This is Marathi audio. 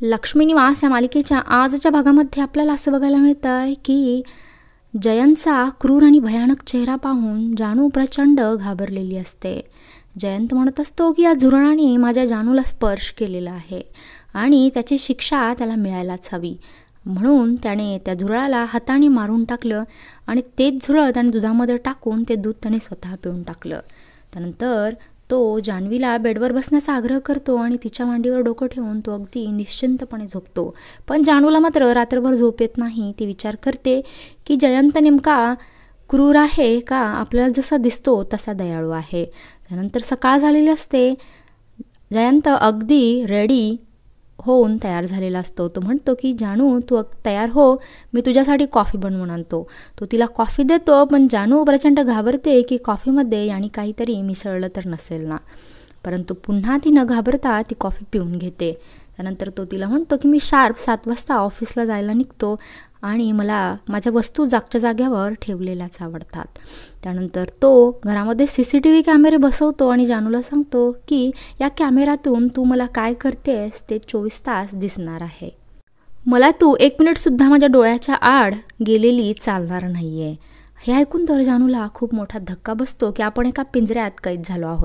लक्ष्मी निवास या मालिकेच्या आजच्या भागामध्ये आपल्याला असं बघायला मिळतं आहे की जयंतचा क्रूर आणि भयानक चेहरा पाहून जानू प्रचंड घाबरलेली असते. जयंत म्हणत असतो की या झुरळाने माझ्या जानूला स्पर्श केलेला आहे आणि त्याची शिक्षा त्याला मिळायलाच हवी. म्हणून त्याने त्या झुरळाला हाताने मारून टाकलं आणि तेच झुरळ त्याने दुधामध्ये टाकून ते दूध त्याने स्वतः पिऊन टाकलं. त्यानंतर तो जान्हवीला बेडवर बसण्याचा आग्रह करतो आणि तिच्या मांडीवर डोकं ठेवून तो अगदी निश्चिंतपणे झोपतो. पण जानूला मात्र रात्रभर झोप येत नाही. ती विचार करते की जयंत नेमका क्रूर आहे का आपल्याला जसा दिसतो तसा दयाळू आहे. त्यानंतर सकाळ झालेली असते. जयंत अगदी रेडी होऊन तयार झालेला असतो. तो म्हणतो की जानू तू तयार हो, मी तुझ्यासाठी कॉफी बनवून आणतो. तो तिला कॉफी देतो, पण जानू प्रचंड घाबरते की कॉफीमध्ये याने काहीतरी मिसळलं तर नसेल ना. परंतु पुन्हा ती न घाबरता ती कॉफी पिऊन घेते. त्यानंतर तो तिला म्हणतो की मी शार्प 7 वाजता ऑफिसला जायला निघतो आणि मला माझ्या वस्तू जागच्या जाग्यावर ठेवलेल्याच आवडतात. त्यानंतर तो घरामध्ये CCTV कॅमेरे बसवतो आणि जानूला सांगतो की या कॅमेऱ्यातून तू मला काय करतेस ते 24 तास दिसणार आहे. मला तू 1 मिनिटसुद्धा माझ्या डोळ्याच्या आड गेलेली चालणार नाही आहे. हे ऐकून तर जानूला खूप मोठा धक्का बसतो की आपण एका पिंजऱ्यात कैद झालो आहोत.